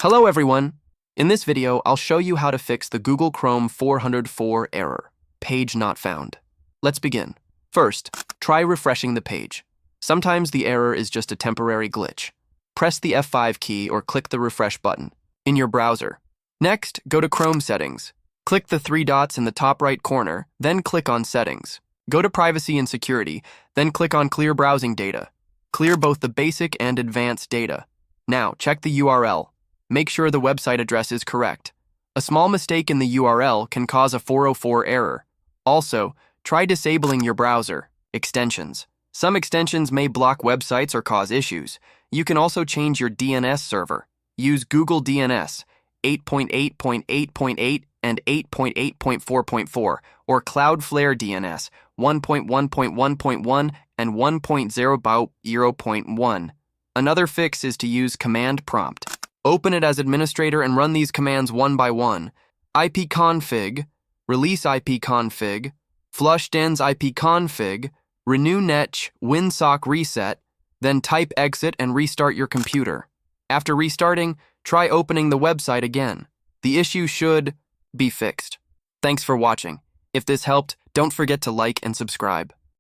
Hello everyone! In this video, I'll show you how to fix the Google Chrome 404 error, page not found. Let's begin. First, try refreshing the page. Sometimes the error is just a temporary glitch. Press the F5 key or click the refresh button in your browser. Next, go to Chrome settings. Click the three dots in the top right corner, then click on Settings. Go to Privacy and Security, then click on Clear Browsing Data. Clear both the basic and advanced data. Now, check the URL. Make sure the website address is correct. A small mistake in the URL can cause a 404 error. Also, try disabling your browser extensions. Some extensions may block websites or cause issues. You can also change your DNS server. Use Google DNS 8.8.8.8 and 8.8.4.4 or Cloudflare DNS 1.1.1.1 and 1.0.0.1. Another fix is to use command prompt. Open it as administrator and run these commands one by one. ipconfig, release ipconfig, flush dens ipconfig, renew netch, winsock reset, then type exit and restart your computer. After restarting, try opening the website again. The issue should be fixed. Thanks for watching. If this helped, don't forget to like and subscribe.